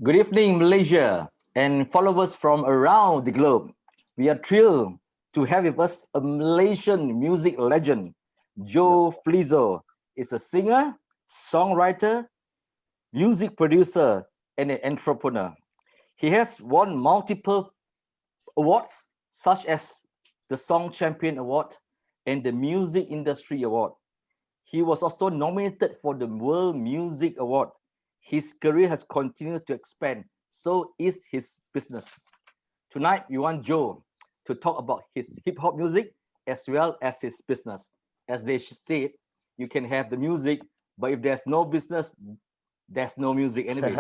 Good evening, Malaysia, and followers from around the globe. We are thrilled to have with us a Malaysian music legend. Yep. Joe Flizzow is a singer, songwriter, music producer, and an entrepreneur. He has won multiple awards, such as the Song Champion Award and the Music Industry Award. He was also nominated for the World Music Award. His career has continued to expand. So is his business. Tonight, we want Joe to talk about his hip hop music as well as his business. As they say, you can have the music, but if there's no business, there's no music anyway.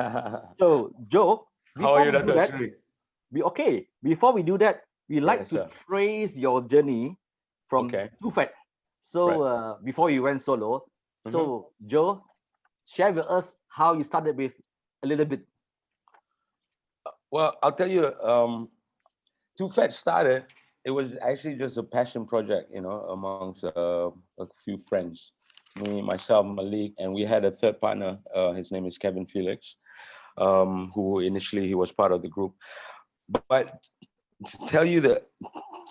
So, Joe, How are before you, we do Dr. that, Shri? Before we do that, we like Yes, to sir. trace your journey from Okay. Too Fat. Right. So before you went solo, Mhm. so Joe, share with us how you started with a little bit. Well, I'll tell you, Too Fat started, it was actually just a passion project, amongst a few friends. Me, myself, Malik, and we had a third partner. His name is Kevin Felix, who initially he was part of the group. But to tell you that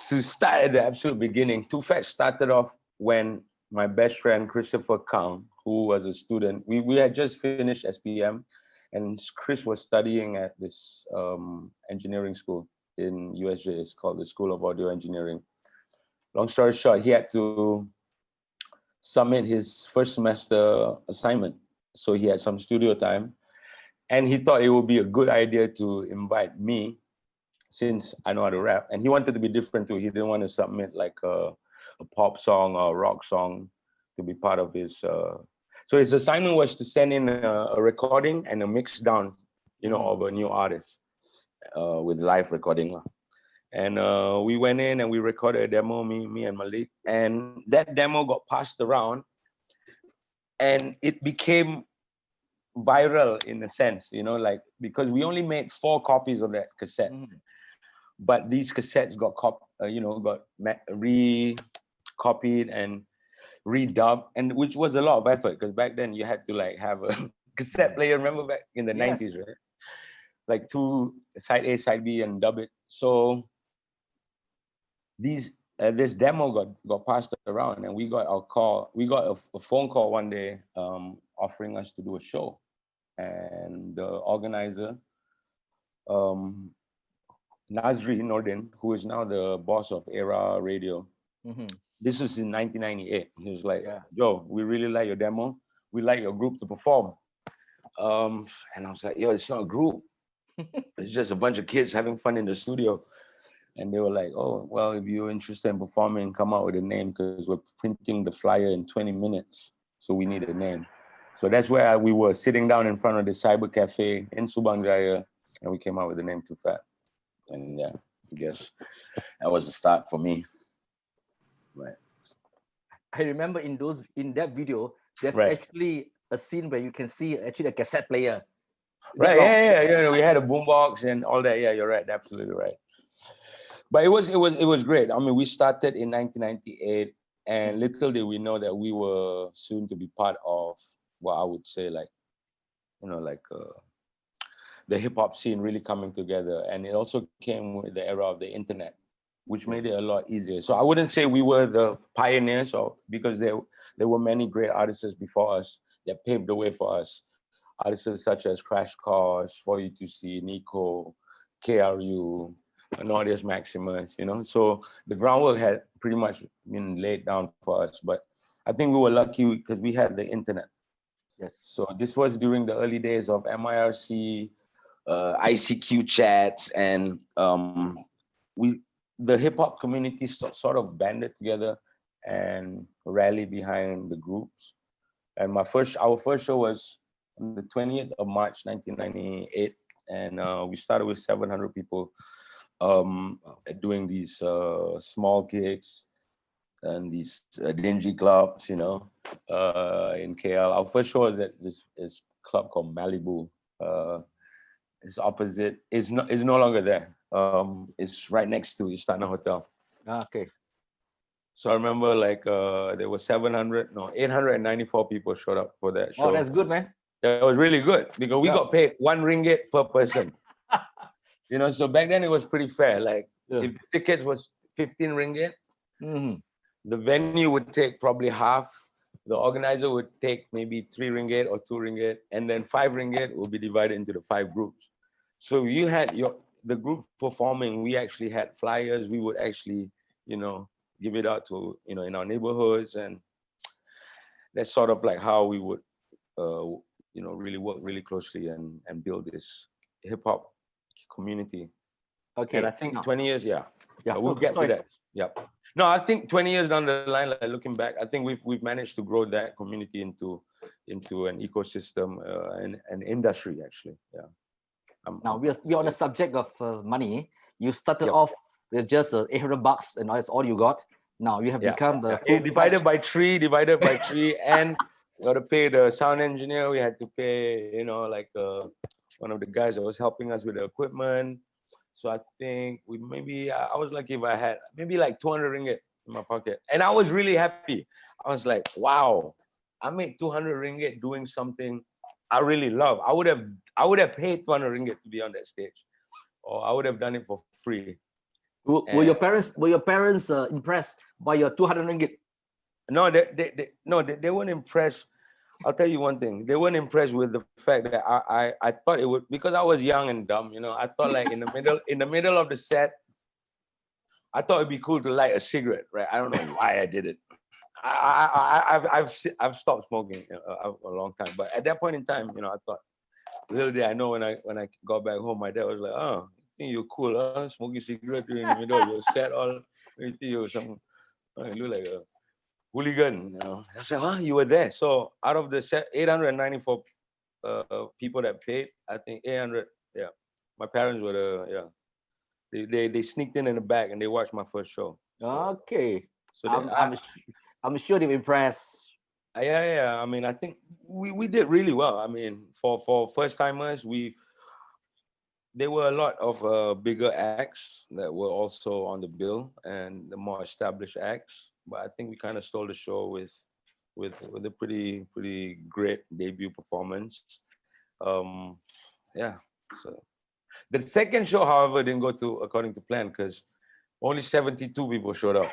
to start at the absolute beginning, Too Fat started off when my best friend Christopher Kang, who was a student, we had just finished SPM, and Chris was studying at this engineering school in USJ. It's called the School of Audio Engineering. Long story short, he had to submit his first semester assignment, so he had some studio time, and he thought it would be a good idea to invite me since I know how to rap. And he wanted to be different too. He didn't want to submit like a pop song or a rock song to be part of his. So his assignment was to send in a recording and a mix down, of a new artist with live recording. And we went in and we recorded a demo, me and Malik. And that demo got passed around and it became viral in a sense, like because we only made 4 copies of that cassette. But these cassettes got recopied and redubbed, and which was a lot of effort because back then you had to like have a cassette player. Remember back in the Yes. 90s, right? Like 2 side A, side B, and dub it. So this demo got passed around, and we got our call. We got a phone call one day offering us to do a show, and the organizer. Nazri Nordin, who is now the boss of Era Radio. This was in 1998. He was like, Yeah. Joe, we really like your demo. We like your group to perform. And I was like, yo, it's not a group. It's just a bunch of kids having fun in the studio. And they were like, oh, well, if you're interested in performing, come out with a name because we're printing the flyer in 20 minutes. So we need a name. So that's where we were sitting down in front of the Cyber Cafe in Subang Jaya, and we came out with the name Too Fat. And yeah, I guess that was the start for me. Right. I remember in that video, there's Right. actually a scene where you can see actually a cassette player. That Right. long. Yeah. We had a boombox and all that. Yeah, you're right. Absolutely right. But it was great. I mean, we started in 1998, and little did we know that we were soon to be part of what I would say like the hip hop scene really coming together. And it also came with the era of the internet, which made it a lot easier. So I wouldn't say we were the pioneers, or because there were many great artists before us that paved the way for us. Artists such as Crash Course, For You to See, Nico, KRU, Nordius Maximus, So the groundwork had pretty much been laid down for us. But I think we were lucky because we had the internet. Yes. So this was during the early days of MIRC, ICQ chats, and the hip hop community sort of banded together and rallied behind the groups. And our first show was on the 20th of March, 1998, and we started with 700 people doing these small gigs and these dingy clubs, in KL. Our first show was at this club called Malibu. It's opposite. It's no longer there. It's right next to Istana Hotel. Okay. So I remember like there were 894 people showed up for that Oh, show. that's good, man. That was really good because we Yeah. got paid 1 ringgit per person. You know, so back then it was pretty fair. Like Yeah. if the tickets was 15 ringgit, Mhm. the venue would take probably half. The organizer would take maybe 3 ringgit or 2 ringgit, and then 5 ringgit will be divided into the 5 groups. So you had the group performing. We actually had flyers. We would actually, you know, give it out to, you know, in our neighborhoods, and that's sort of like how we would, you know, really work really closely and build this hip hop community. And I Okay. think Now, 20 years, yeah, yeah. we'll So get to sorry. that. Yep. No, I think 20 years down the line, like looking back, I think we've managed to grow that community into an ecosystem and an industry actually. Yeah. Now we're on the subject of money. You started Yep. off with just $800, and that's all you got. Now you have Yeah. become the Yeah. full Divided by three, and we got to pay the sound engineer. We had to pay, you know, like one of the guys that was helping us with the equipment. So I think I was lucky if I had maybe like 200 ringgit in my pocket, and I was really happy. I was like, wow, I made 200 ringgit doing something I really love. I would have paid 200 ringgit to be on that stage, or I would have done it for free. Were And your parents impressed by your 200 ringgit? no, they weren't impressed. I'll tell you one thing. They weren't impressed with the fact that I thought it would, because I was young and dumb, you know. I thought like in the middle of the set, I thought it'd be cool to light a cigarette, right? I don't know why I did it. I've stopped smoking a long time, but at that point in time, you know, I thought, little did I know, when I got back home, my dad was like, "Oh, you think you're cool, huh? Smoking cigarette in the middle of your set, all you think you're some, you look like a hooligan, you know." I said, "Huh? You were there?" So out of the 894 people that paid, I think 800, yeah, my parents were they sneaked in the back and they watched my first show. Okay. So I'm I'm I'm sure they're impressed. yeah. I mean, I think we did really well. I mean, for first timers, there were a lot of bigger acts that were also on the bill, and the more established acts. But I think we kind of stole the show with a pretty great debut performance. Um, yeah. So the second show, however, didn't go to according to plan because only 72 people showed up.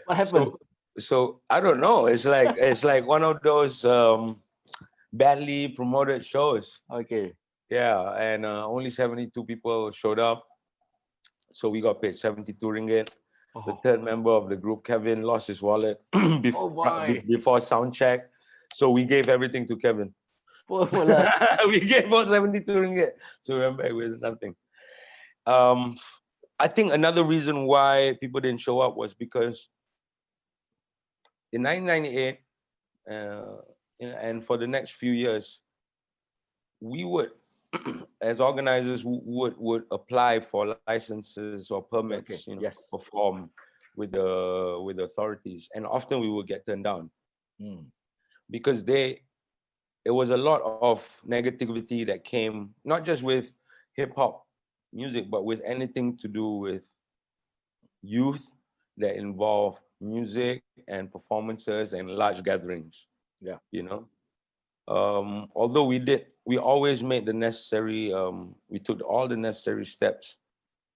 What happened? So I don't know. It's like one of those badly promoted shows. Okay. Yeah, and only 72 people showed up. So we got paid 72 ringgit. The Oh, third member of the group, Kevin, lost his wallet oh my. before sound check. So we gave everything to Kevin. Poor fella. We gave out 72 ringgit. So we went back with nothing. Um, I think another reason why people didn't show up was because in 1998, and for the next few years, we would, as organizers, would apply for licenses or permits, Okay. you know, Yes. to perform with the authorities, and often we would get turned down Mm. because there was a lot of negativity that came not just with hip hop music, but with anything to do with youth that involve music and performances and large gatherings. Yeah. You know, although we always made the necessary, we took all the necessary steps,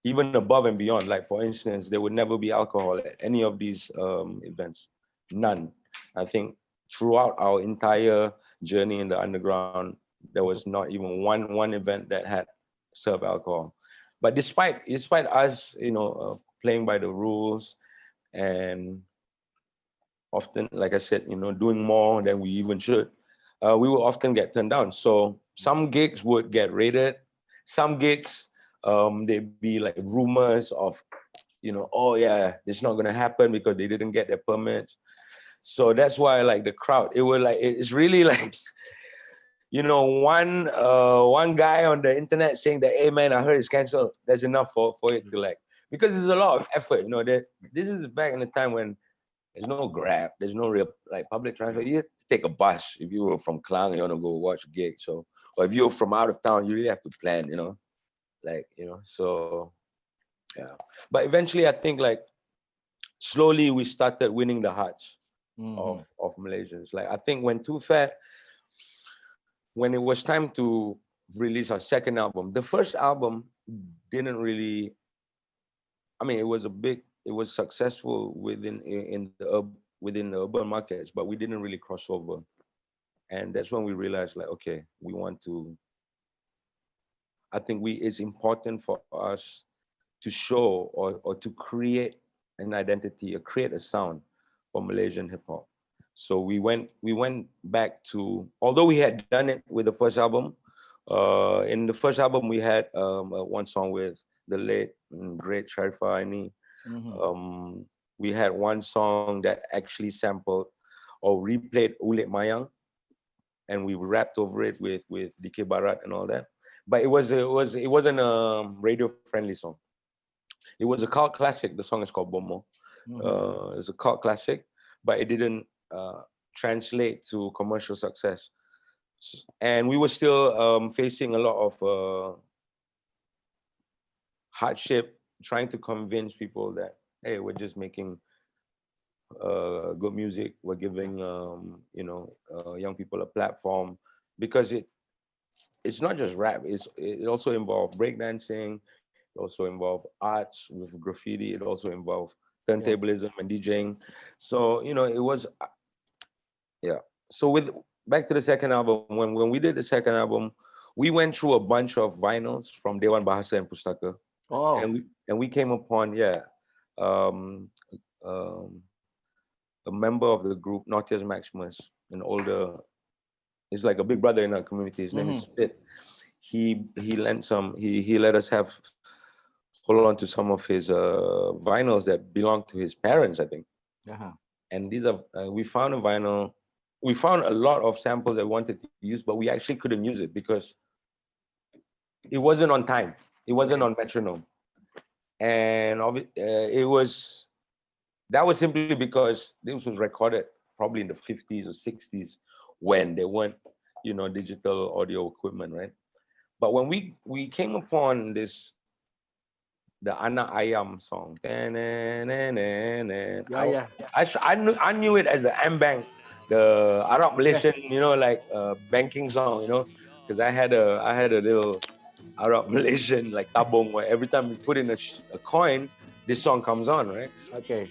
even above and beyond. Like for instance, there would never be alcohol at any of these events, none. I think throughout our entire journey in the underground, there was not even one event that had served alcohol. But despite us, you know, playing by the rules and often, like I said, you know, doing more than we even should, we will often get turned down. So some gigs would get raided. Some gigs, they'd be like rumors of, you know, oh yeah, it's not gonna happen because they didn't get their permits. So that's why, like the crowd, it was like it's really like, you know, one guy on the internet saying that, "Hey man, I heard it's canceled." That's enough for it to like, because there's a lot of effort. You know, that this is back in the time when there's no Grab. There's no real like public transport. You have to take a bus if you were from Klang and you want to go watch a gig. So, or if you're from out of town, you really have to plan. You know, like So yeah, but eventually, I think like slowly we started winning the hearts Mhm. of Malaysians. Like I think when Too Fat when it was time to release our second album, the first album didn't really, I mean, it was successful within the urban markets, but we didn't really cross over. And that's when we realized, like, okay, we want to, I think it's important for us to show or to create an identity or create a sound for Malaysian hip hop. So we went back to, although we had done it with the first album. In the first album we had one song with the late and great Sharifah Aini. We had one song that actually sampled or replayed Ulit Mayang, and we rapped over it with DK Barat and all that. But it wasn't a radio friendly song. It was a cult classic. The song is called Bomo. It's a cult classic, but it didn't translate to commercial success. And we were still facing a lot of hardship, trying to convince people that, hey, we're just making good music. We're giving young people a platform, because it's not just rap. It also involves breakdancing. It also involves arts with graffiti. It also involves turntablism and DJing. So it was So back to the second album. When we did the second album, we went through a bunch of vinyls from Dewan Bahasa and Pustaka. Oh. And we came upon a member of the group, Nortius Maximus, an older, he's like a big brother in our community. His name is Spit. He lent some. He let us hold on to some of his vinyls that belonged to his parents, I think. And these are we found a vinyl. We found a lot of samples that we wanted to use, but we actually couldn't use it because it wasn't on time. It wasn't on metronome, and that was simply because this was recorded probably in the 50s or 60s when there weren't, digital audio equipment, right? But when we came upon the Anak Ayam song, I knew it as the M-Bank, the Arab Malaysian, banking song, because I had a little Arab Malaysian like tabung where every time we put in a coin, this song comes on, right? Okay.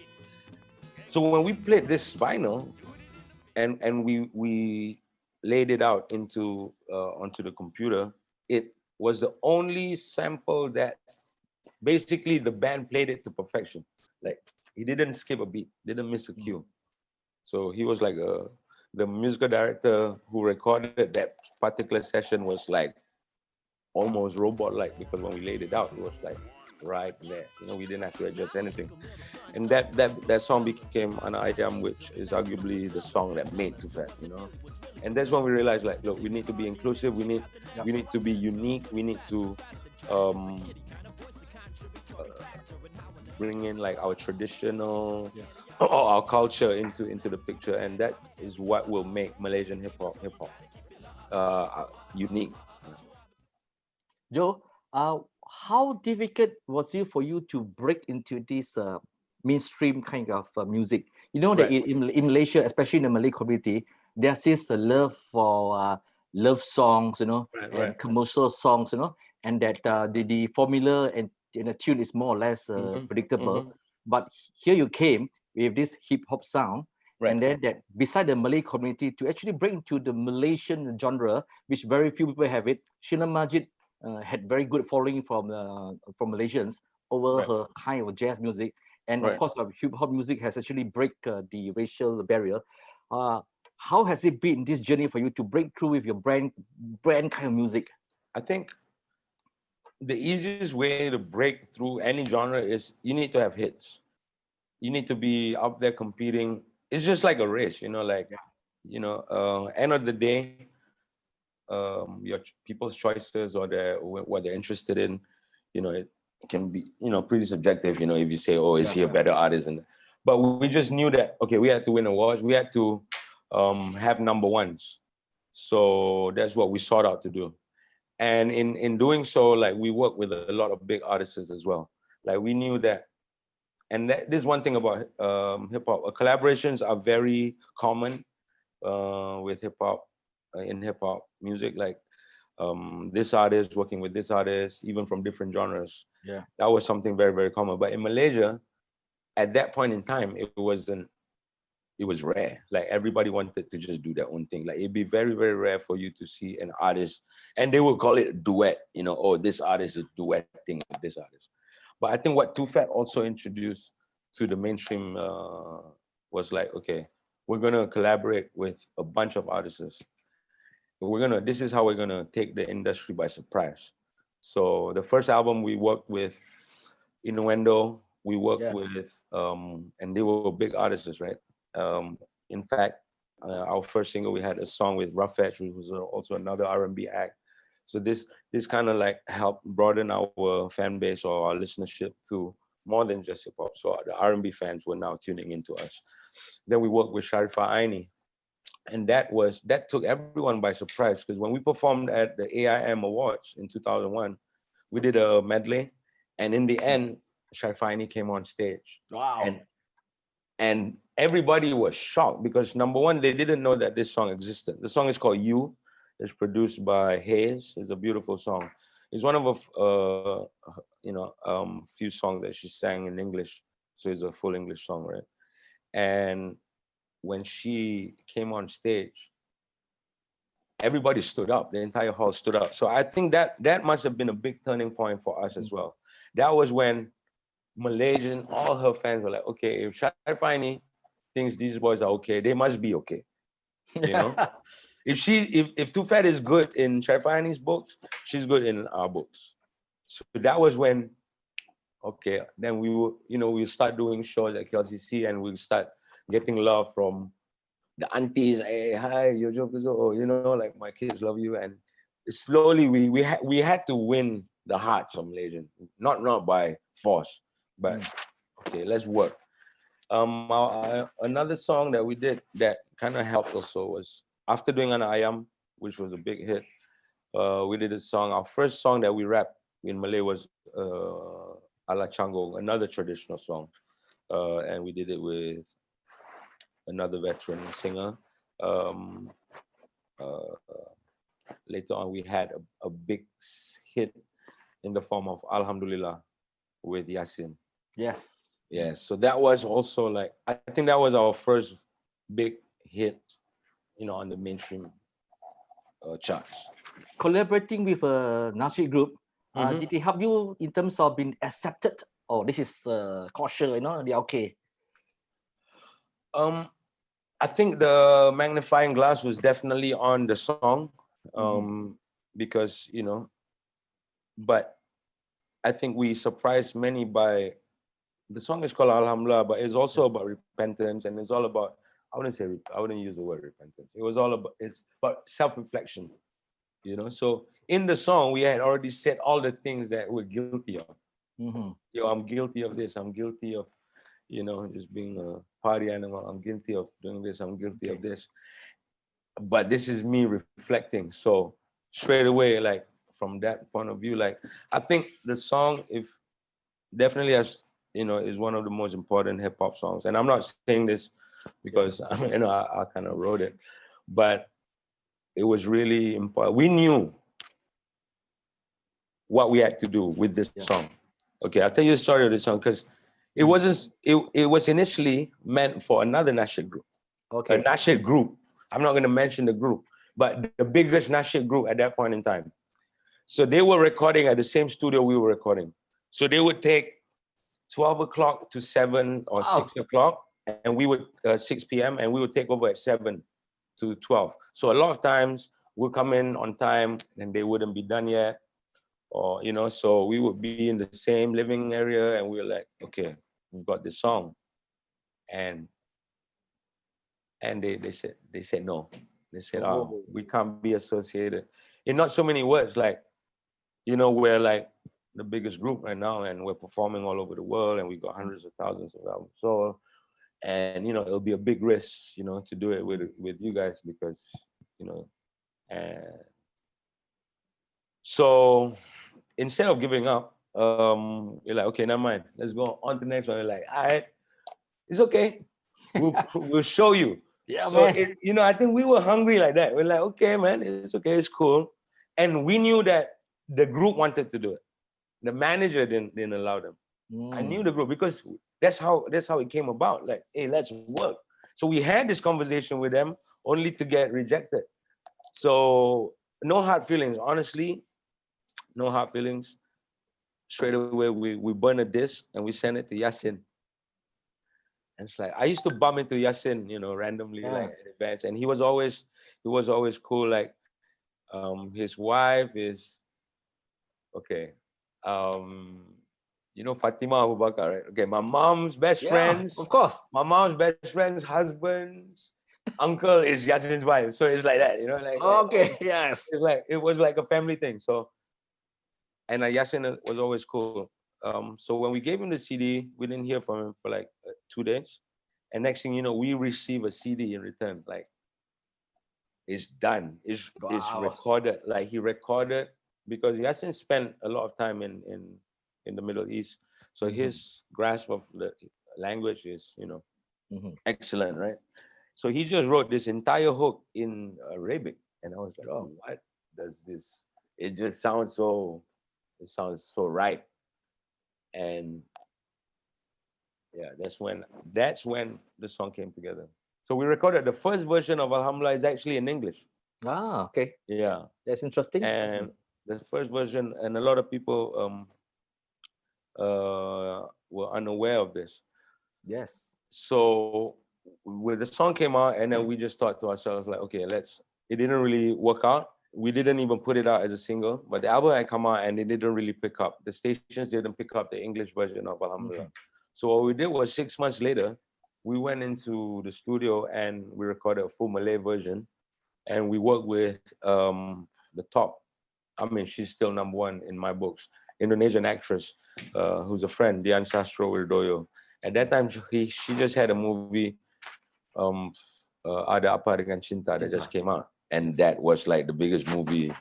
So when we played this vinyl and we laid it out onto the computer, it was the only sample that basically the band played it to perfection. Like he didn't skip a beat, didn't miss a cue. So he was like the musical director who recorded that particular session was like almost robot-like, because when we laid it out, it was like right there. We didn't have to adjust anything. And that song became Anak Ayam, which is arguably the song that made Too Fat, And that's when we realized, like, look, we need to be inclusive. We need to be unique. We need to bring in like our traditional or our culture into the picture, and that is what will make Malaysian hip hop unique. Joe, how difficult was it for you to break into this mainstream kind of music? That in Malaysia, especially in the Malay community, there's this love for love songs, and commercial songs, and that the formula and the tune is more or less predictable. But here you came with this hip hop sound, and then that beside the Malay community to actually break into the Malaysian genre, which very few people have it. Sheila Majid had very good following from Malaysians over her kind of jazz music, and of course, hip hop music has actually break the racial barrier. How has it been this journey for you to break through with your brand kind of music? I think the easiest way to break through any genre is you need to have hits. You need to be up there competing. It's just like a race, end of the day, your people's choices or what they're interested in, it can be, pretty subjective, if you say, oh, is he a better artist? But we just knew that, okay, we had to win awards. We had to have number ones. So that's what we sought out to do. And in doing so, like, we work with a lot of big artists as well. Like, we knew that, and this is one thing about hip hop. Collaborations are very common with hip hop. in hip hop music, like this artist working with this artist, even from different genres. Yeah. That was something very, very common. But in Malaysia, at that point in time, it was rare. Like everybody wanted to just do their own thing. Like it'd be very, very rare for you to see an artist, and they would call it a duet. You know, oh, this artist is duetting with this artist. But I think what Too Fat also introduced to the mainstream was like, okay, we're gonna collaborate with a bunch of artists. This is how we're gonna take the industry by surprise. So the first album we worked with Innuendo, we worked Yeah. with, and they were big artists, right? In fact, our first single, we had a song with Rough Edge, which was also another R&B act. So this kind of like helped broaden our fan base or our listenership to more than just hip hop. So the R&B fans were now tuning into us. Then we worked with Sharifa Aini, and that took everyone by surprise because when we performed at the AIM Awards in 2001, we did a medley, and in the end, Sharifa Aini came on stage, Wow. and everybody was shocked because number one, they didn't know that this song existed. The song is called You. It's produced by Hayes. It's a beautiful song. It's one of few songs that she sang in English, so it's a full English song, right? And when she came on stage, everybody stood up. The entire hall stood up. So I think that must have been a big turning point for us as well. That was when Malaysian, all her fans were like, okay, if Sharifani thinks these boys are okay, they must be okay. You know, if Too Fat is good in Sharifani's books, she's good in our books. So that was when, okay, then we start doing shows at KLCC and we start getting love from the aunties. Hey, hi, Joe Flizzow. Oh, like my kids love you. And slowly we had to win the hearts of Malaysian, not by force, but okay, let's work. Another song that we did that kind of helped also was after doing Anak Ayam, which was a big hit. We did a song. Our first song that we rapped in Malay was Ala Canggung, another traditional song, and we did it with another veteran singer. Um, uh, Later on, we had a big hit in the form of Alhamdulillah with Yasin. Yes. Yes, so that was also like, I think that was our first big hit, on the mainstream charts. Collaborating with a national group, Mhm. did it help you in terms of being accepted? Oh, this is kosher, they're okay. I think the magnifying glass was definitely on the song, because but I think we surprised many by the song is called Alhamdulillah, but it's also about repentance, and it's all about, I wouldn't use the word repentance. It's about self-reflection, So in the song, we had already said all the things that we're guilty of. I'm guilty of this. I'm guilty of, just being a party animal. I'm guilty of doing this. I'm guilty of this. But this is me reflecting. So straight away, like from that point of view, like I think the song, if definitely has, is one of the most important hip hop songs. And I'm not saying this because I kind of wrote it, but it was really important. We knew what we had to do with this song. Okay, I'll tell you the story of this song because it wasn't. It was initially meant for another national group. Okay. A national group. I'm not going to mention the group, but the biggest national group at that point in time. So they were recording at the same studio we were recording. So they would take 12 o'clock to 7 or 6 o'clock, and we would 6 p.m. and we would take over at 7 to 12. So a lot of times we'll come in on time and they wouldn't be done yet, or so we would be in the same living area and we were like, okay, we've got this song, and they said no. They said, oh, we can't be associated. In not so many words, like, we're like the biggest group right now and we're performing all over the world and we got hundreds of thousands of albums. So, and it'll be a big risk, to do it with you guys because, and so instead of giving up, you're like, okay, never mind. Let's go on to the next one. You're like, all right, it's okay. We'll show you. Yeah, So man. I think we were hungry like that. We're like, okay, man, it's okay, it's cool. And we knew that the group wanted to do it. The manager didn't allow them. I knew the group because that's how it came about. Like, hey, let's work. So we had this conversation with them only to get rejected. So no hard feelings, honestly, no hard feelings. Straight away, we burn a disc and we send it to Yasin. And it's like I used to bump into Yasin, randomly, Yeah. like at events, and he was always cool. Like, his wife is okay. Um, Fatima Abu Bakar, right? Okay, Yeah, of course. my mom's best friend's husband's uncle is Yasin's wife. So it's like that, like Okay, yes. it was like a family thing. So, and Yasin was always cool. So when we gave him the CD, we didn't hear from him for like 2 days. And next thing you know, we receive a CD in return. Like, it's done. It's Wow. recorded. Like, he recorded because Yasin spent a lot of time in the Middle East. So his grasp of the language is, excellent, right? So he just wrote this entire hook in Arabic. And I was like, Oh. what does this? It just sounds so, right. And yeah, that's when the song came together. So we recorded the first version of Alhamdulillah is actually in English. Ah, okay. Yeah. That's interesting. And the first version, and a lot of people were unaware of this. Yes. So when the song came out, and then we just thought to ourselves, like, okay, it didn't really work out. We didn't even put it out as a single, but the album had come out and it didn't really pick up. The stations didn't pick up the English version of Alhamdulillah. So what we did was 6 months later, we went into the studio and we recorded a full Malay version. And we worked with the top. I mean, she's still number one in my books. Indonesian actress, who's a friend, Dian Sastro Wirdoyo. At that time, she just had a movie, Ada Apa Dengan Cinta, that just came out, and that was like the biggest movie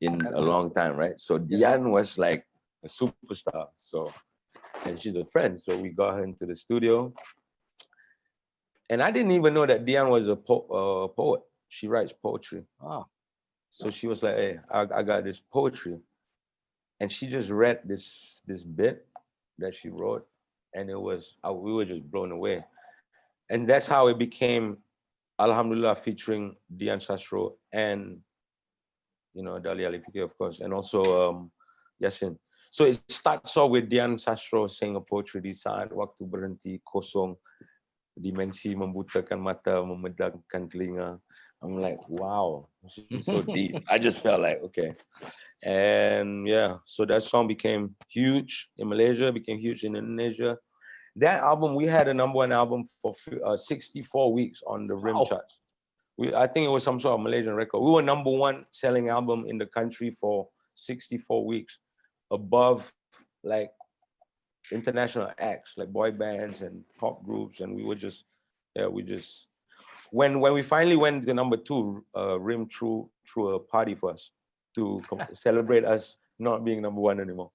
in a long time, right? So Dian was like a superstar. So, and she's a friend, so we got her into the studio. And I didn't even know that Dian was a poet. She writes poetry. Oh. So she was like, hey, I got this poetry. And she just read this bit that she wrote. And we were just blown away. And that's how it became Alhamdulillah featuring Dian Sastro and, Dali Alipike, of course, and also Yasin. So it starts off with Dian Sastro saying a poetry, di saat waktu berhenti kosong, dimensi membutakan mata, memedangkan telinga. I'm like, wow, it's so deep. I just felt like, okay. And yeah, so that song became huge in Malaysia, became huge in Indonesia. That album, we had a number one album for 64 weeks on the RIM charts. I think it was some sort of Malaysian record. We were number one selling album in the country for 64 weeks, above like international acts, like boy bands and pop groups. And we were just, when we finally went to number two, RIM threw a party for us to celebrate us not being number one anymore.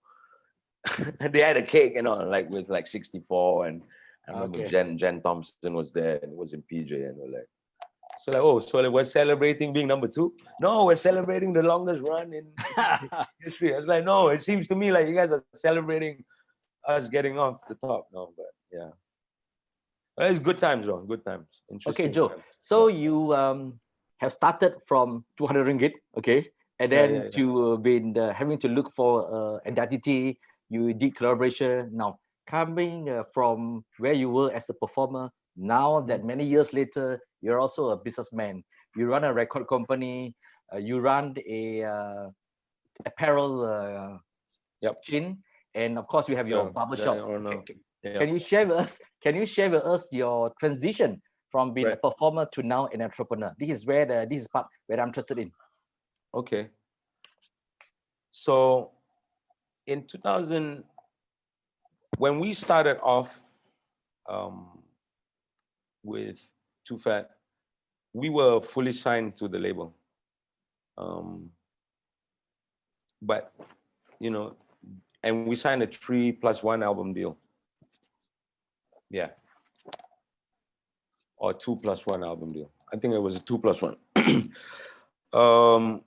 They had a cake and all, like with like 64, and I remember Jen Thompson was there, and it was in PJ, and we're like, so we're celebrating being number two? No, we're celebrating the longest run in history. I was like, no, it seems to me like you guys are celebrating us getting off the top. No, but yeah. It's good times, though. Good times. Interesting. Okay, Joe. Times. So you have started from 200 ringgit, okay, and then to been having to look for identity. You did collaboration. Now coming from where you were as a performer, now that many years later, you're also a businessman. You run a record company. You run a apparel chain, and of course you have your barbershop. Can you share with us? Can you share with us your transition from being a performer to now an entrepreneur? This is where this is part where I'm interested in. Okay. So in 2000, when we started off with Too Fat, we were fully signed to the label. But, and we signed a 3+1 album deal. Yeah. Or 2+1 album deal. I think it was a 2+1. um,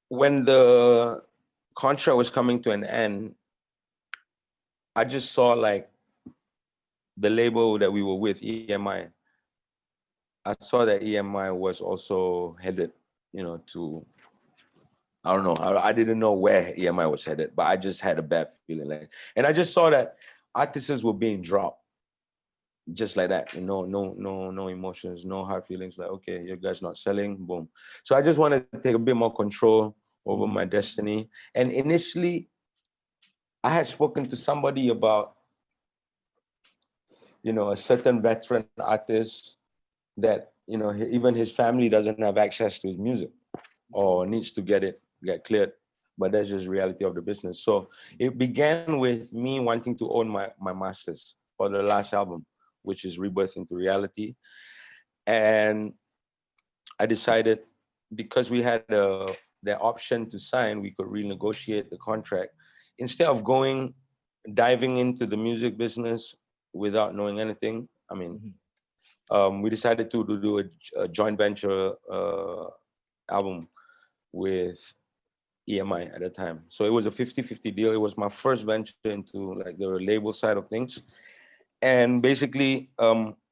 when the contract was coming to an end, I just saw like the label that we were with, EMI. I saw that EMI was also headed, to, I don't know. I didn't know where EMI was headed, but I just had a bad feeling. And I just saw that artists were being dropped just like that. No emotions, no hard feelings. Like, okay, you guys not selling, boom. So I just wanted to take a bit more control over my destiny. And initially, I had spoken to somebody about, a certain veteran artist that, even his family doesn't have access to his music or needs to get cleared. But that's just reality of the business. So it began with me wanting to own my masters for the last album, which is Rebirth into Reality. And I decided, because we had the option to sign, we could renegotiate the contract. Instead of diving into the music business without knowing anything, I mean, we decided to do a joint venture album with EMI at the time. So it was a 50-50 deal. It was my first venture into like the label side of things. And basically,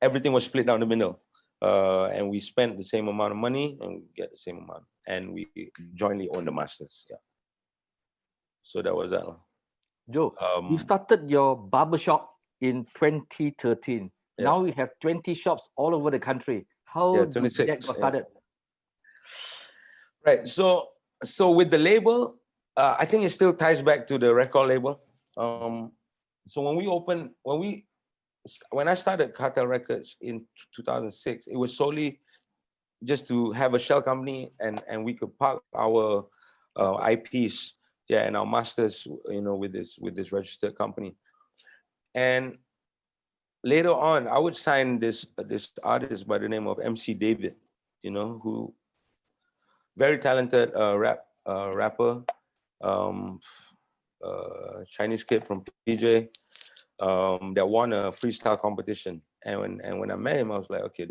everything was split down the middle. And we spent the same amount of money and we get the same amount. And we jointly own the masters. Yeah. So that was that. Joe, you started your barbershop in 2013. Yeah. Now we have 20 shops all over the country. How did that 26. got started? Right. So with the label, I think it still ties back to the record label. So when I started Cartel Records in 2006, it was solely just to have a shell company and we could park our IPs, and our masters, with this registered company. And later on, I would sign this artist by the name of MC David, who very talented rapper, Chinese kid from PJ, that won a freestyle competition. And when I met him, I was like, okay,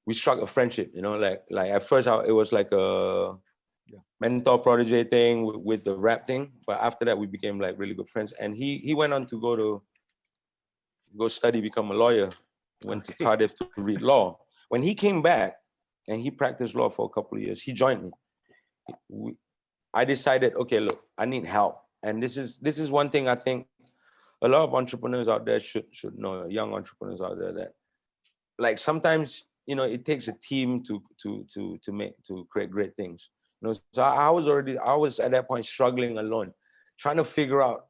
we struck a friendship, like at first it was like a mentor protege thing with the rap thing, but after that we became like really good friends. And he went on to go study, become a lawyer, went to Cardiff to read law. When he came back and he practiced law for a couple of years, he joined me. I decided, okay, look, I need help. And this is one thing I think a lot of entrepreneurs out there should know, young entrepreneurs out there, that like sometimes, it takes a team to create great things. So I was at that point struggling alone, trying to figure out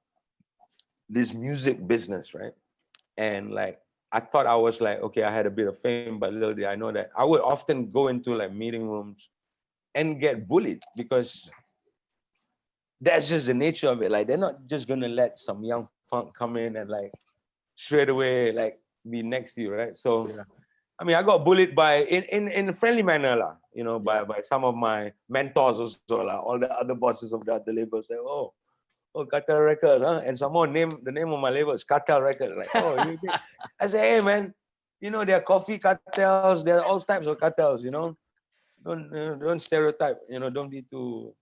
this music business, right? And like I thought I was like, okay, I had a bit of fame, but little did I know that I would often go into like meeting rooms and get bullied, because that's just the nature of it. Like they're not just gonna let some young punk come in and like straight away like be next to you, right? So I mean, I got bullied in a friendly manner, by some of my mentors also, all the other bosses of the other labels. Like, oh, Cartel Records, huh? And some more the name of my label is Cartel Records. Like, oh, I say, hey man, there are coffee cartels, there are all types of cartels, Don't stereotype, don't be too,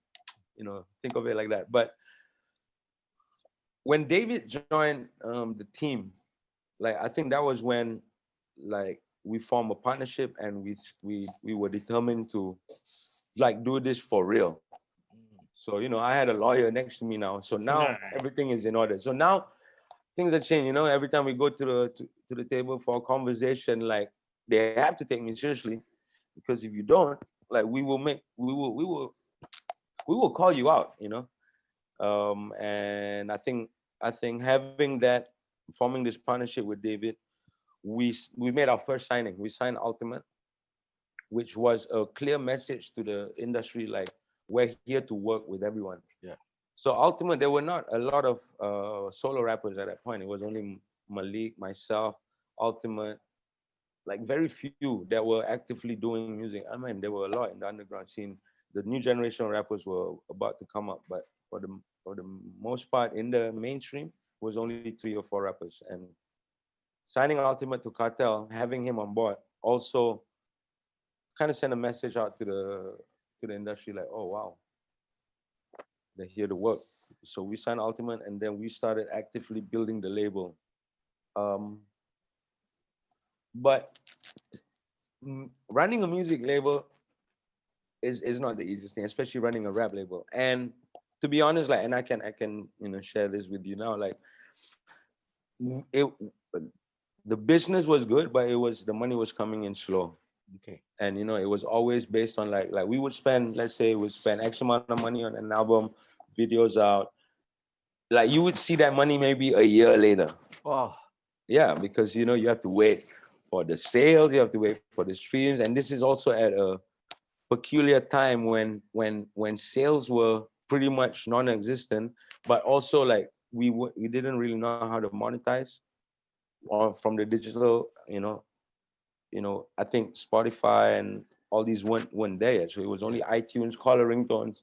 think of it like that. But when David joined the team, like I think that was when like we formed a partnership and we were determined to like do this for real. So I had a lawyer next to me now. So now everything is in order. So now things are changing. Every time we go to the table for a conversation, like they have to take me seriously, because if you don't, like we will call you out. And I think having that, forming this partnership with David, we made our first signing. We signed Ultimate, which was a clear message to the industry, like we're here to work with everyone. Yeah. So Ultimate, there were not a lot of solo rappers at that point. It was only Malik, myself, Ultimate, like very few that were actively doing music. I mean, there were a lot in the underground scene. The new generation of rappers were about to come up, but for the most part in the mainstream was only 3 or 4 rappers. And signing Ultimate to Cartel, having him on board, also kind of sent a message out to the industry like, oh wow, they hear the work. So we signed Ultimate, and then we started actively building the label. Um, but running a music label is not the easiest thing, especially running a rap label. And to be honest, like, and I can share this with you now, like it, the business was good, but the money was coming in slow. Okay. And it was always based on like we would spend, let's say we spend X amount of money on an album, videos out, like you would see that money maybe a year later. Wow. Yeah, because you have to wait for the sales, you have to wait for the streams, and this is also at a peculiar time when sales were pretty much non-existent, but also like we didn't really know how to monetize or from the digital. I think Spotify and all these weren't there yet, so it was only iTunes, caller ringtones.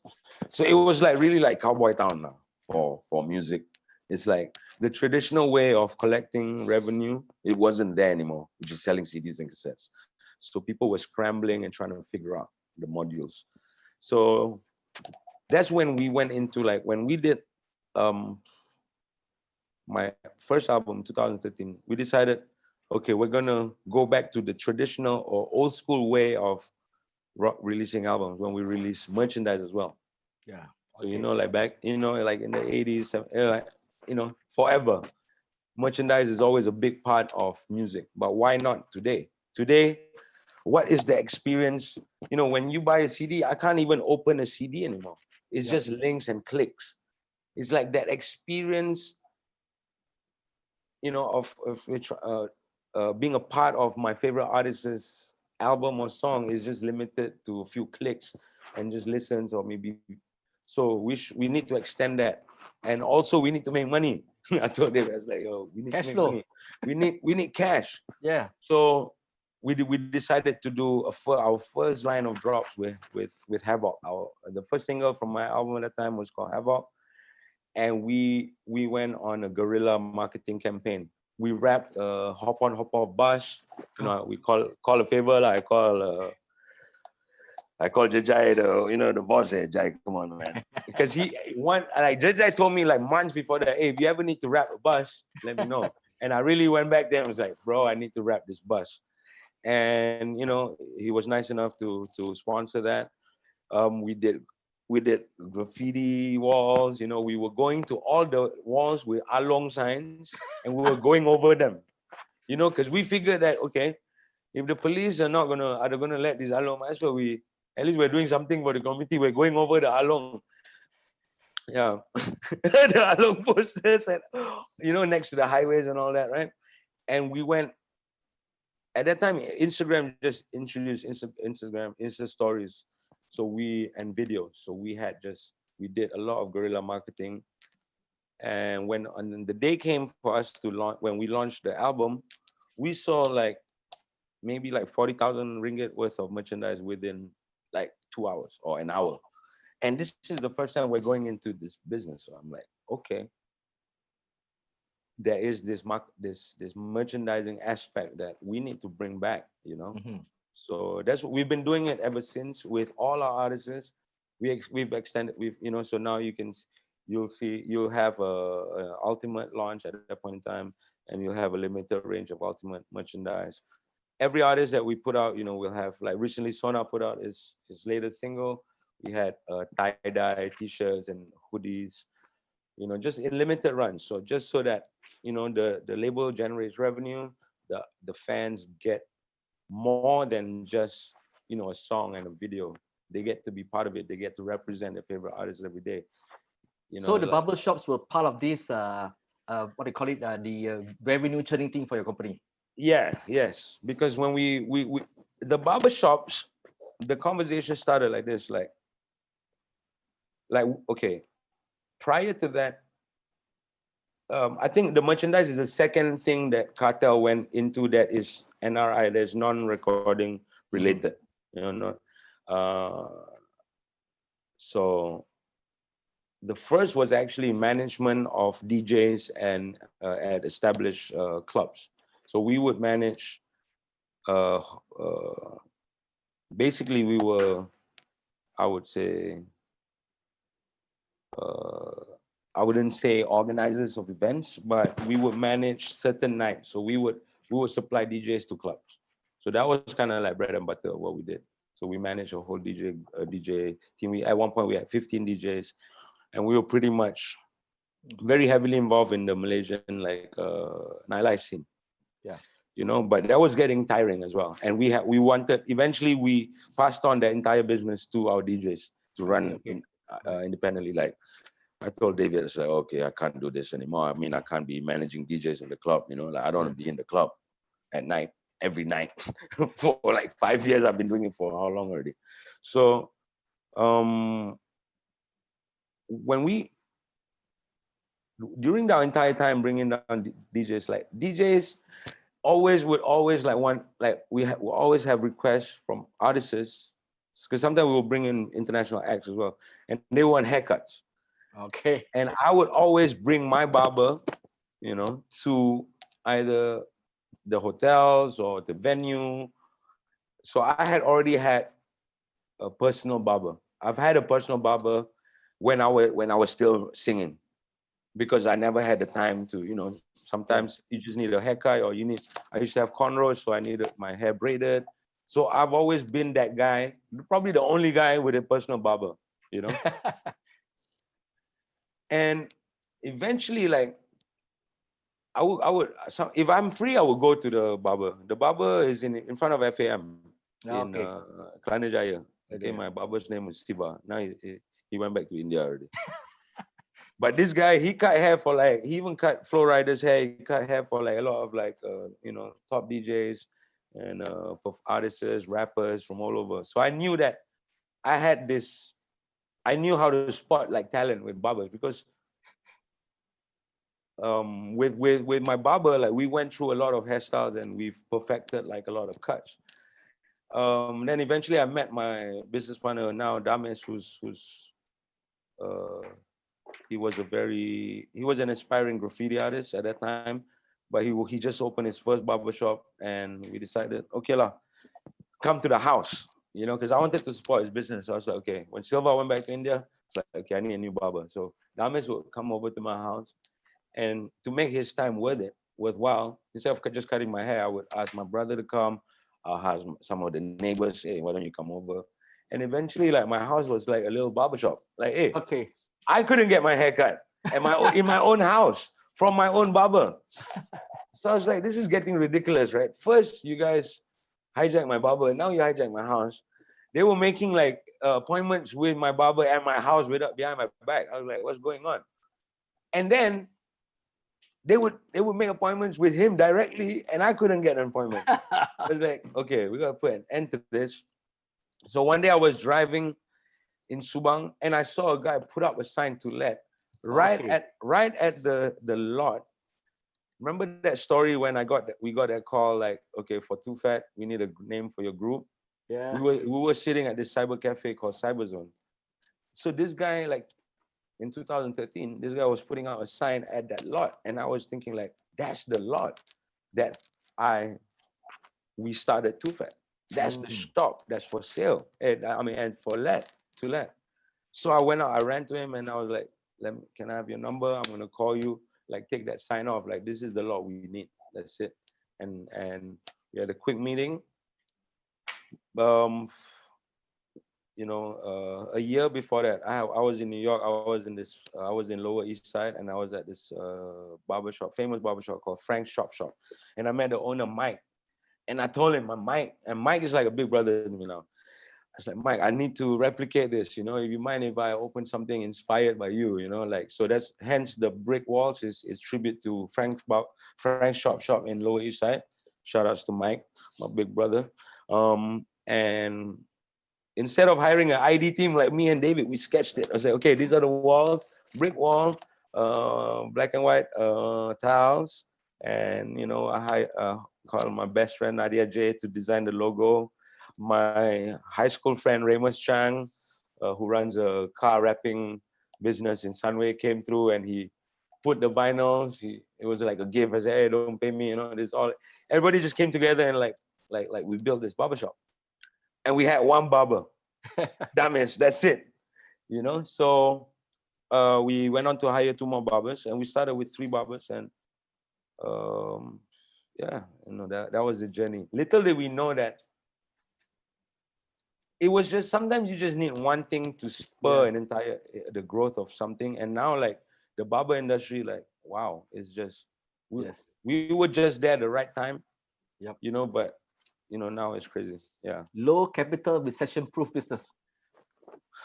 So it was like really like cowboy town now for music. It's like the traditional way of collecting revenue, it wasn't there anymore, which is selling CDs and cassettes. So people were scrambling and trying to figure out the modules. So that's when we went into, like, when we did my first album, 2013, we decided, okay, we're gonna go back to the traditional or old school way of rock releasing albums when we release merchandise as well. Yeah. So Okay. like back, like in the 80s, like, forever, merchandise is always a big part of music. But why not today? Today, what is the experience? When you buy a CD, I can't even open a CD anymore. It's just links and clicks. It's like that experience, of which being a part of my favorite artist's album or song is just limited to a few clicks and just listens, or maybe. So we need to extend that, and also we need to make money. I told them, I was like, yo, we need Cash to make flow. money. We need cash. Yeah. So we decided to do our first line of drops with Havoc. The first single from my album at the time was called Havoc, and we went on a guerrilla marketing campaign. We wrapped a hop on hop off bus. We call a favor. I call Jajai, the boss there. Jai, come on, man. Because Jajai told me like months before that, hey, if you ever need to wrap a bus, let me know. And I really went back there and was like, bro, I need to wrap this bus. And he was nice enough to sponsor that. We did graffiti walls. We were going to all the walls with along signs, and we were going over them. Because we figured that, okay, if the police are gonna let these along, might as well at least we're doing something for the community. We're going over the along. Yeah. The along posters and next to the highways and all that, right? And we went. At that time, Instagram just introduced Instagram Insta stories, and videos. So we did a lot of guerrilla marketing. And when on the day came for us to launch, when we launched the album, we saw like maybe like 40,000 ringgit worth of merchandise within like 2 hours or an hour. And this is the first time we're going into this business. So I'm like, okay, there is this merchandising aspect that we need to bring back. Mm-hmm. So that's what we've been doing it ever since with all our artists. We've extended. So now you'll have a ultimate launch at that point in time, and you'll have a limited range of ultimate merchandise. Every artist that we put out, we'll have, like recently Sona put out his latest single. We had tie-dye t-shirts and hoodies, just in limited runs. So just so that the label generates revenue, the fans get more than just a song and a video. They get to be part of it. They get to represent their favorite artists every day. So the barber shops were part of this what do you call it, the revenue churning thing for your company. Yes, because when we the barber shops, the conversation started like this, like okay, prior to that, I think the merchandise is the second thing that Cartel went into, that is NRI, there's non-recording related, not. So the first was actually management of DJs and at established clubs. So we would manage basically we were, I would say, I wouldn't say organizers of events, but we would manage certain nights. So we would supply DJs to clubs. So that was kind of like bread and butter of what we did. So we managed a whole DJ team. We at one point we had 15 DJs, and we were pretty much very heavily involved in the Malaysian like nightlife scene. Yeah. You know, but that was getting tiring as well. And we wanted, eventually we passed on the entire business to our DJs to I see. run Okay. independently. Like I told David, I said, okay, I can't do this anymore. I mean, I can't be managing DJs in the club. You know, like I don't want to be in the club at night every night for like 5 years. I've been doing it for how long already? So when we during the entire time bringing down DJs, like DJs would always like want, like we always have requests from artists, because sometimes we will bring in international acts as well, and they want haircuts. Okay. And I would always bring my barber, you know, to either the hotels or the venue. So I had already had a personal barber. I've had a personal barber when I was still singing, because I never had the time to, you know, sometimes you just need a haircut, or I used to have cornrows, so I needed my hair braided. So I've always been that guy, probably the only guy with a personal barber, you know. And eventually, like so if I'm free, I would go to the barber. The barber is in front of FAM in Okay. Kelana Jaya. Okay, Okay. my barber's name was Siva. Now he went back to India already. But this guy, he cut hair for like, he even cut Flow Rider's hair. He cut hair for like a lot of like, you know, top DJs and for artists, rappers from all over. So I knew that I had this, I knew how to spot like talent with barbers, because with my barber, like we went through a lot of hairstyles and we've perfected like a lot of cuts. Then eventually I met my business partner now, Dames, who's uh, he was an aspiring graffiti artist at that time, but he just opened his first barber shop, and we decided, okay lah, come to the house, you know, because I wanted to support his business. So I was like, okay. When Silva went back to India, I was like, okay, I need a new barber. So Dames would come over to my house, and to make his time worthwhile, instead of just cutting my hair, I would ask my brother to come. I'll ask some of the neighbors, hey, why don't you come over? And eventually, like my house was like a little barber shop. Like, hey, Okay. I couldn't get my hair cut in my own house from my own barber. So I was like, this is getting ridiculous, right? First, you guys hijacked my barber, and now you hijack my house. They were making like appointments with my barber at my house behind my back. I was like, what's going on? And then they would make appointments with him directly, and I couldn't get an appointment. I was like, okay, we gotta put an end to this. So one day I was driving in Subang, and I saw a guy put up a sign to let Okay. right at the lot. Remember that story when we got that call, like, okay, for Too Fat, we need a name for your group. Yeah. We were sitting at this cyber cafe called Cyberzone. So this guy, like in 2013, this guy was putting out a sign at that lot, and I was thinking like, that's the lot that we started Too Fat. That's the Mm. shop that's for sale, and and for to let. So I went out, I ran to him, and I was like, can I have your number? I'm gonna call you. Like, take that sign off. Like, this is the lot we need. That's it. And we had a quick meeting. Um, a year before that, I was in New York. I was in Lower East Side, and I was at this barbershop, famous barbershop called Frank's Shop. And I met the owner, Mike. And I told him, Mike is like a big brother to me now. I was like, Mike, I need to replicate this. You know, if you mind if I open something inspired by you, you know, like, so that's hence the brick walls is tribute to Frank's shop in Lower East Side. Shout outs to Mike, my big brother. And instead of hiring an ID team like me and David, we sketched it. I was like, okay, these are the walls, brick wall, black and white tiles. And, I called my best friend, Nadia J, to design the logo. My high school friend, Ramos Chang, who runs a car wrapping business in Sunway, came through, and he put the vinyls. It was like a gift. I said, hey, don't pay me, this all. Everybody just came together, and like we built this barbershop. and we had one barber. Damage, that's it. You know, so we went on to hire 2 more barbers, and we started with 3 barbers, and um, yeah, that was the journey. Little did we know that it was just sometimes you just need one thing to spur an entire the growth of something. And now, like, the barber industry, like, wow, it's just we were just there at the right time. Yep. But now it's crazy. Yeah. Low capital, recession proof business.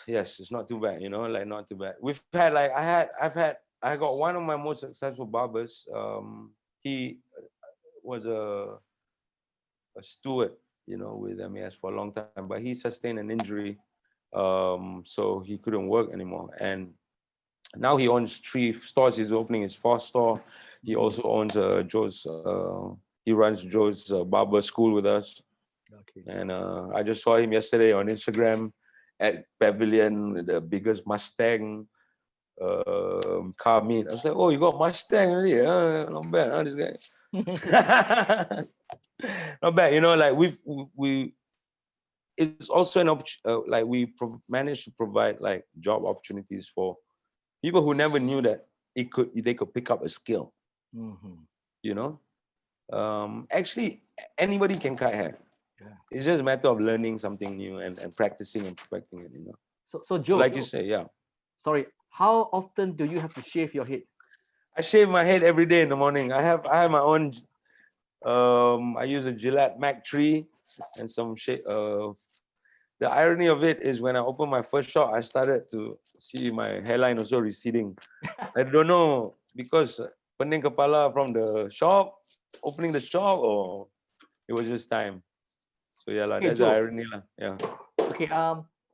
Yes, it's not too bad, like, not too bad. We've had, like, I got one of my most successful barbers. He was a steward, with MAS for a long time, but he sustained an injury, so he couldn't work anymore. And now he owns 3 stores. He's opening his 4th store. He also owns Joe's. He runs Joe's barber school with us. Okay. And I just saw him yesterday on Instagram at Pavilion with the biggest Mustang car meet. I was like, oh, you got Mustang already? Not bad, huh, this guy? Not bad, like we it's also an opportunity, like we managed to provide like job opportunities for people who never knew that they could pick up a skill. Actually, anybody can cut hair. It's just a matter of learning something new and practicing and perfecting it. So Joe, like you say, yeah. Sorry, how often do you have to shave your head? I shave my head every day in the morning. I have my own. I use a Gillette Mac 3 and some shit. The irony of it is when I opened my first shop, I started to see my hairline also receding. I don't know, because pening kepala from the shop, opening the shop, or it was just time. So yeah, Okay, that's Joe. the irony. Yeah. Okay,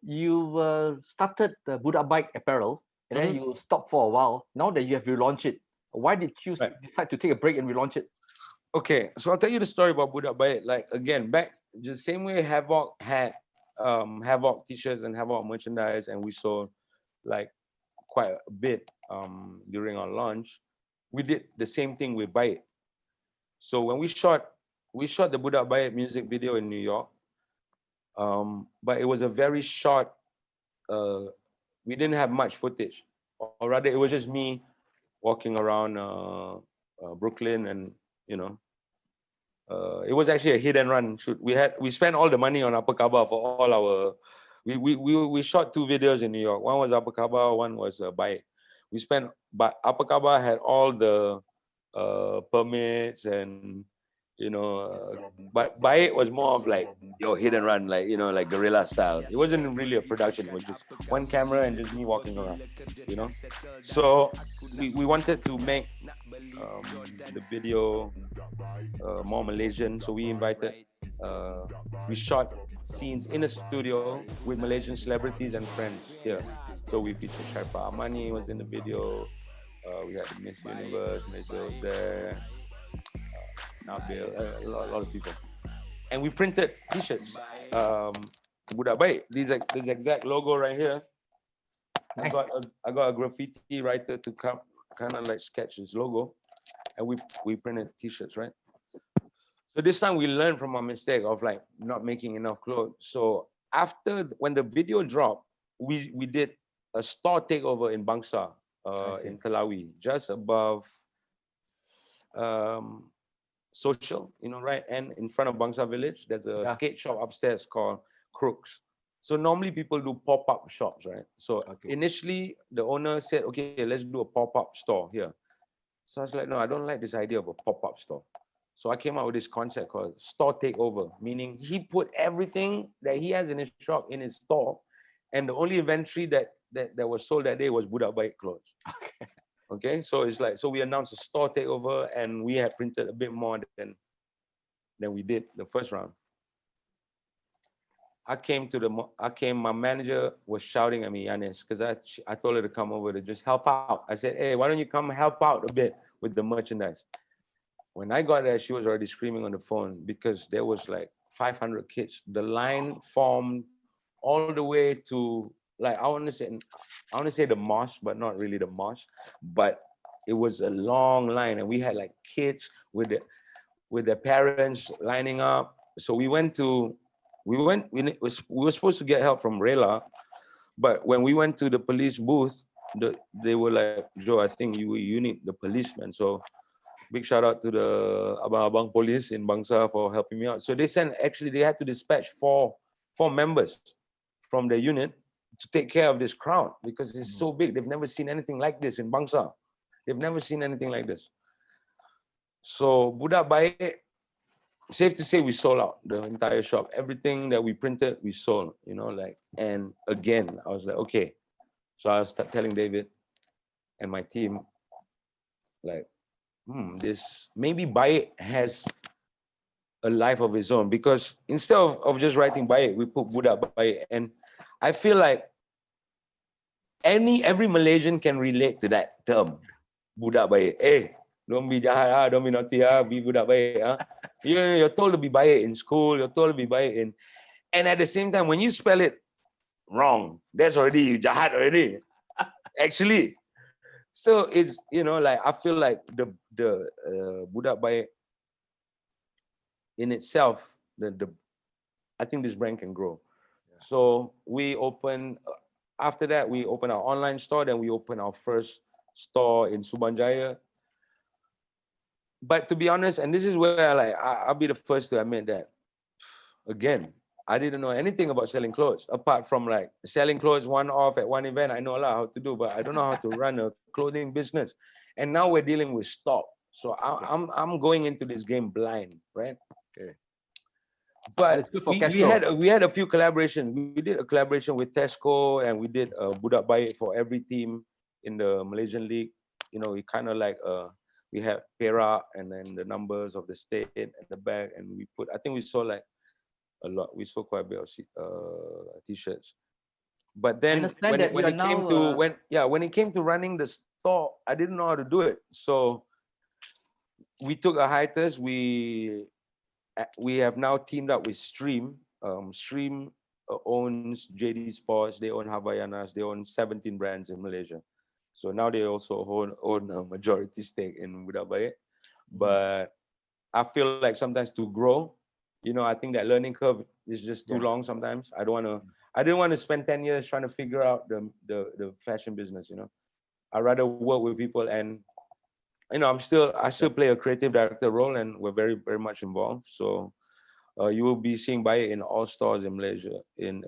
you started the Budak Bike apparel, and then you stopped for a while. Now that you have relaunched it, why did you decide to take a break and relaunch it? Okay, so I'll tell you the story about Budak Bike. Like, again, back the same way Havoc had Havoc t-shirts and Havoc merchandise, and we sold like quite a bit during our launch. We did the same thing with Bike. So when we shot the Budak Bike music video in New York, but it was a very short. We didn't have much footage, or rather, it was just me walking around Brooklyn, and it was actually a hit and run shoot. We spent all the money on Upper Kaaba for all our. We shot 2 videos in New York. One was Upper Kaaba, one was Bike. We spent, but Upper Kaaba had all the permits and but Bike was more of like hit and run, like like guerrilla style. It wasn't really a production. It was just one camera and just me walking around. So we wanted to make the video more Malaysian. So we invited, we shot scenes in a studio with Malaysian celebrities and friends here. So we featured Sharpa Amani was in the video. We had Miss Universe, Malaysia was there. Nabil, a lot of people. And we printed t-shirts. Budak Baik, this exact logo right here. Nice. I got a graffiti writer to come kind of like sketch his logo, and we printed t-shirts, right? So this time we learned from our mistake of like not making enough clothes. So when the video dropped, we did a store takeover in Bangsa, in Telawi, just above Social, right? And in front of Bangsa Village, there's a skate shop upstairs called Crooks. So normally people do pop-up shops, right? So initially the owner said, okay, let's do a pop-up store here. So I was like, no, I don't like this idea of a pop-up store. So I came out with this concept called store takeover, meaning he put everything that he has in his shop in his store, and the only inventory that was sold that day was Budak Baik clothes. Okay, so it's like, so we announced a store takeover, and we had printed a bit more than we did the first round. My manager was shouting at me, Yanis, because I told her to come over to just help out. I said, hey, why don't you come help out a bit with the merchandise? When I got there, she was already screaming on the phone because there was like 500 kids. The line formed all the way to, like, I want to say the mosque, but not really the mosque. But it was a long line, and we had like kids with their parents lining up. So we went to we were supposed to get help from Rela, but when we went to the police booth, they were like, Joe, I think you need the policeman. So big shout out to the abang police in Bangsa for helping me out. So they had to dispatch four members from the unit to take care of this crowd because it's so big. They've never seen anything like this in Bangsa. They've never seen anything like this. So Budak Baik, safe to say we sold out the entire shop. Everything that we printed, we sold, and again, I was like, okay. So I was telling David and my team, like, this maybe Baik has a life of its own, because instead of just writing Baik, we put Budak Baik. And I feel like every Malaysian can relate to that term, Budak Baik. Hey, don't be jahat, don't be naughty, be Budak Baik. You're told to be Baik in school, you're told to be Baik and at the same time, when you spell it wrong, that's already you jahat already. Actually. So it's, like, I feel like the Budak Baik in itself, I think this brand can grow. Yeah. So after that, we opened our online store, then we opened our first store in Subanjaya. But to be honest, and this is where I'll be the first to admit that, again, I didn't know anything about selling clothes, apart from like selling clothes one-off at one event. I know a lot how to do, but I don't know how to run a clothing business. And now we're dealing with stock. So I'm going into this game blind, right? Okay. But we had a few collaborations. We did a collaboration with Tesco, and we did Budak Baik for every team in the Malaysian League. We kind of like we had Perak and then the numbers of the state and the bag, and I think we sold like a lot. We sold quite a bit of t-shirts. But then when it came to running the store, I didn't know how to do it. So we took a hiatus. We have now teamed up with Stream. Stream owns JD Sports. They own Havaianas. They own 17 brands in Malaysia. So now they also own a majority stake in Budak Baik. But I feel like sometimes to grow, I think that learning curve is just too long sometimes. I didn't want to spend 10 years trying to figure out the fashion business, I'd rather work with people, and I still play a creative director role, and we're very, very much involved. So you will be seeing Baik in all stores in Malaysia, in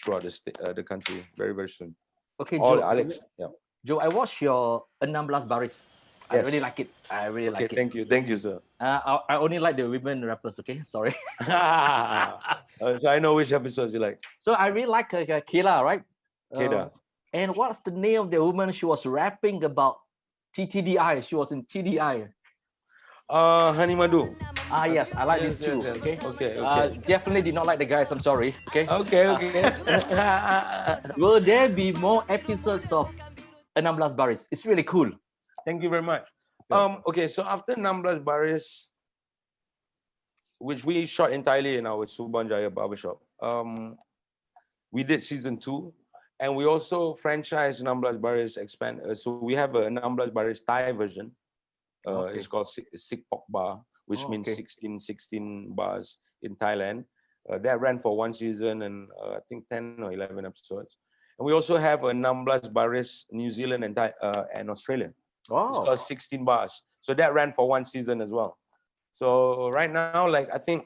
throughout the country very, very soon. Okay, Joe, Alex. Yeah. Joe, I watched your 16 Baris. I really like it. Okay, thank you, sir. I only like the women rappers. Okay, sorry. So I know which episodes you like. So I really like Kayla, right? Kayla. And what's the name of the woman she was rapping about? TTDI. She was in TDI. Hani Madu. Yes, I like this too. Yes. Okay. Definitely did not like the guys. I'm sorry. Okay. Okay. Will there be more episodes of 16 Baris? It's really cool. Thank you very much. Okay, so after 16 Baris, which we shot entirely in our Subanjaya barbershop, we did season 2, and we also franchised 16 Baris expand. So we have a 16 Baris Thai version. It's called Sik Pok Bar, which means 16 bars in Thailand. That ran for 1 season and I think 10 or 11 episodes. And we also have a 16 Baris New Zealand and Australia. It's called 16 Bars. So that ran for 1 season as well. So right now, I think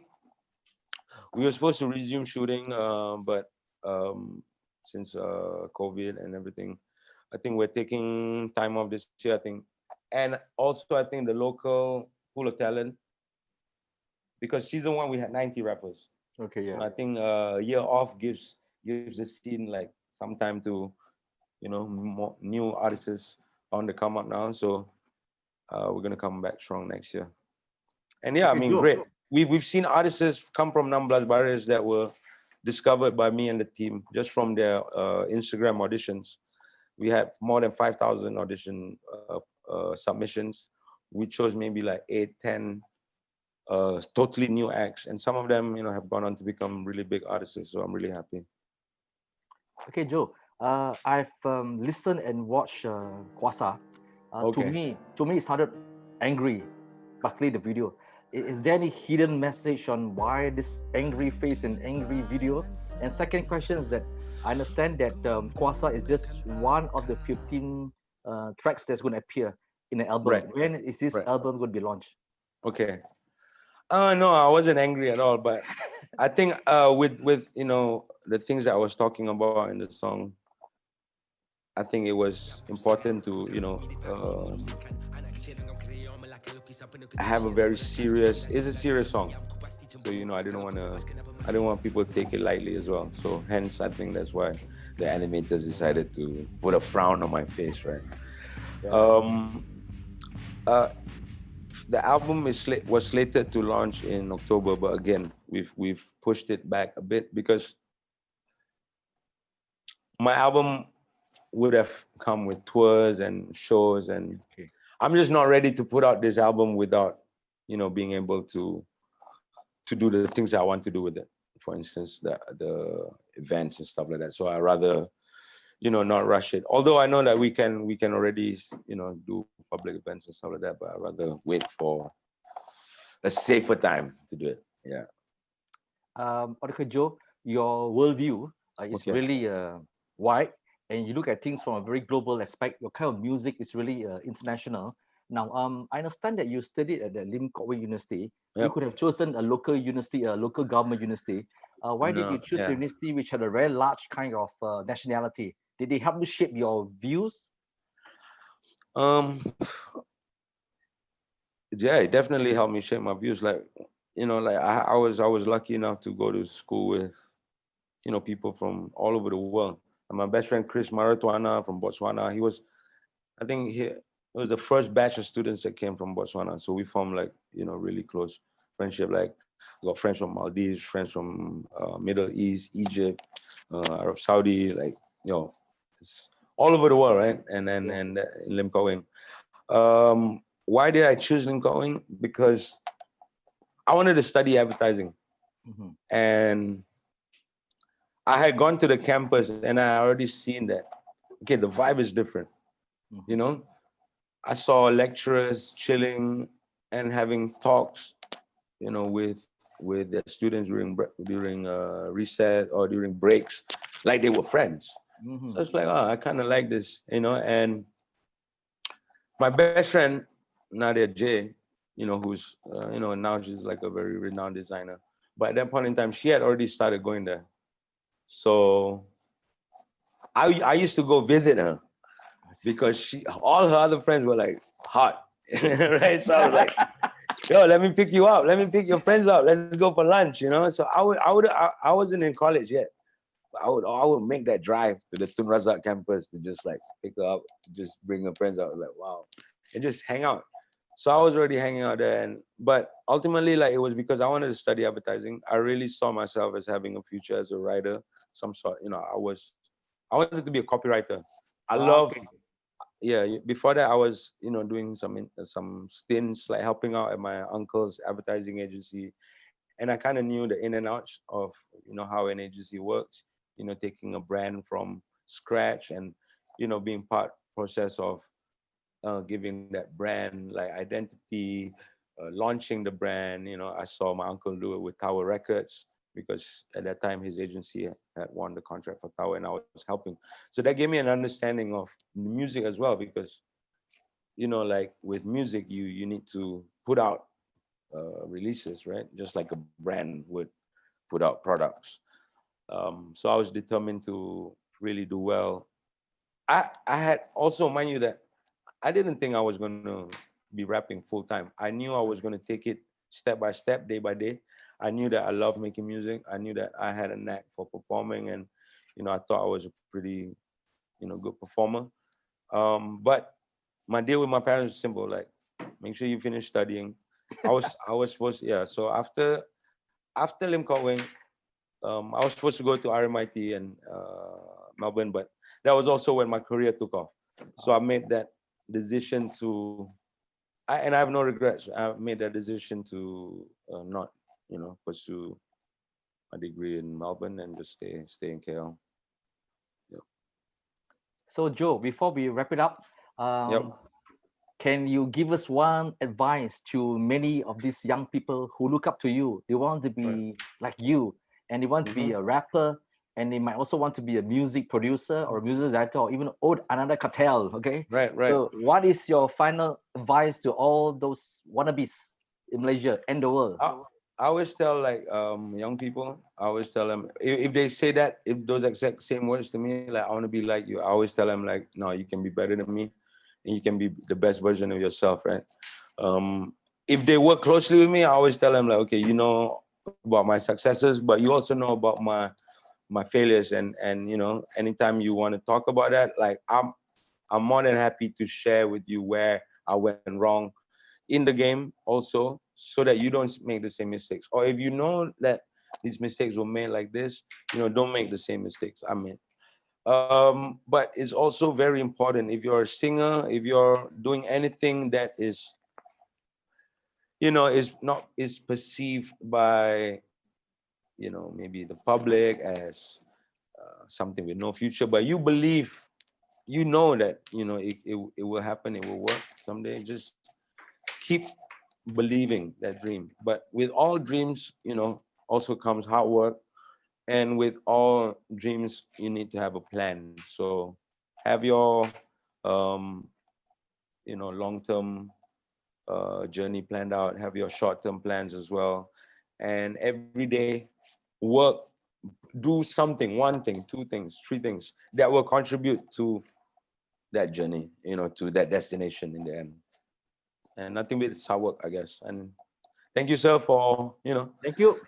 we were supposed to resume shooting, but since COVID and everything, I think we're taking time off this year, I think. And also, I think the local pool of talent, because season 1 we had 90 rappers. Okay, yeah. So I think a year off gives the scene some time to, more new artists on the come up now. So we're gonna come back strong next year. And yeah, great. We've seen artists come from 16 Baris that were discovered by me and the team just from their Instagram auditions. We had more than 5,000 audition submissions. We chose maybe 8, 10 totally new acts, and some of them, have gone on to become really big artists. So I'm really happy. Okay, Joe. I've listened and watched Kuasa. To me, it sounded angry, particularly the video. Is there any hidden message on why this angry face and angry video? And second question is that I understand that Kwasa is just one of the 15 tracks that's going to appear in the album. Right, When is this right. album going to be launched? Okay. No, I wasn't angry at all, but I think with the things that I was talking about in the song, I think it was important to have a very serious. It's a serious song, so I didn't want people to take it lightly as well. So hence, I think that's why the animators decided to put a frown on my face, right? Yeah. Um, uh, the album was slated to launch in October, but again, we've pushed it back a bit because my album would have come with tours and shows, and Okay. I'm just not ready to put out this album without being able to do the things that I want to do with it. For instance, the events and stuff like that. So I rather not rush it. Although I know that we can already do public events and stuff like that, but I rather wait for a safer time to do it. Yeah. Okay, Joe, your worldview is Okay. really wide, and you look at things from a very global aspect. Your kind of music is really international. Now, I understand that you studied at the Lim Kok Wai University. You Yep. could have chosen a local university, a local government university. Why did you No. choose a Yeah. university which had a very large kind of nationality? Did they help you shape your views? Um. Yeah, it definitely helped me shape my views. Like, like I was lucky enough to go to school with people from all over the world. And my best friend Chris Maratwana from Botswana, I think it was the first batch of students that came from Botswana. So we formed like really close friendship. Like we got friends from Maldives, friends from Middle East, Egypt, Arab Saudi, like it's all over the world, right? And then Yeah. and in Lim Kok Wai. Why did I choose Lim Kok Wai? Because I wanted to study advertising, Mm-hmm. and I had gone to the campus and I already seen that. Okay, the vibe is different. You Mm-hmm. know, I saw lecturers chilling and having talks, with their students during recess or during breaks, like they were friends. Mm-hmm. So it's like, oh, I kind of like this, And my best friend Nadia J, who's now she's like a very renowned designer. But at that point in time, she had already started going there. So I used to go visit her because all her other friends were like hot, right? So I was like, yo, let me pick you up. Let me pick your friends up. Let's go for lunch. So I wasn't in college yet. But I would make that drive to the Tun Razak campus to just like pick her up, just bring her friends out. Like, wow, and just hang out. So I was already hanging out there, but ultimately, like it was because I wanted to study advertising. I really saw myself as having a future as a writer, some sort. I wanted to be a copywriter. I love Okay. yeah. Before that, I was doing some stints like helping out at my uncle's advertising agency, and I kind of knew the in and outs of how an agency works. Taking a brand from scratch and being part process of giving that brand like identity, launching the brand. I saw my uncle do it with Tower Records because at that time his agency had won the contract for Tower and I was helping. So that gave me an understanding of music as well because like with music you need to put out releases, right? Just like a brand would put out products. So I was determined to really do well. I had also, mind you, that I didn't think I was going to be rapping full time. I knew I was going to take it step by step, day by day. I knew that I loved making music. I knew that I had a knack for performing, and I thought I was a pretty good performer. But my deal with my parents was simple: like, make sure you finish studying. I was supposed, yeah. So after Lim Kok Wai, I was supposed to go to RMIT and Melbourne, but that was also when my career took off. So I made that decision and I have no regrets. I made that decision to not, pursue a degree in Melbourne and just stay in KL. Yep. So, Joe, before we wrap it up, Yep. um, can you give us one advice to many of these young people who look up to you? They want to be like you, and they want to be a rapper, and they might also want to be a music producer or a music director, or even own another cartel. Okay. Right. So, what is your final advice to all those wannabes in Malaysia and the world? I always tell like young people, I always tell them if they say that, if those exact same words to me, like I want to be like you, I always tell them like, no, you can be better than me, and you can be the best version of yourself, right? If they work closely with me, I always tell them like, okay, you know about my successes, but you also know about my failures, and you know, anytime you want to talk about that, like I'm more than happy to share with you where I went wrong in the game also, so that you don't make the same mistakes. Or if you know that these mistakes were made like this, you know, don't make the same mistakes I made. But it's also very important, if you're a singer, if you're doing anything that is, you know, is perceived by, you know, maybe the public as something with no future, but you believe, you know that, you know, it will happen, it will work someday. Just keep believing that dream. But with all dreams, you know, also comes hard work, and with all dreams you need to have a plan. So have your um you know, long-term journey planned out, have your short-term plans as well, and every day work, do something, one thing, two things, three things that will contribute to that journey, you know, to that destination in the end. And nothing beats hard work, I guess. And thank you, sir, for, you know, Thank you.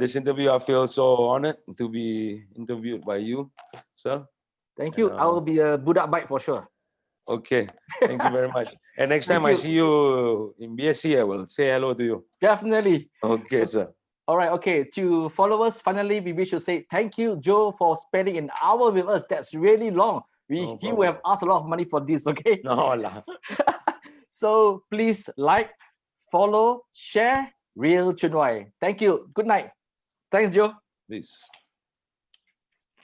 this interview. I feel so honored to be interviewed by you, sir. Thank And you. I will be a Budak bite for sure. okay, thank you very much. And next Thank time I you. see you in BSC, I will say hello to you. Definitely. Okay, sir. All right. Okay. To followers, finally, we wish to say thank you, Joe, for spending an hour with us. That's really long. No He will have problem. asked a lot of money for this. Okay. No lah. So please like, follow, share RealChunWai. Thank you. Good night. Thanks, Joe. Please.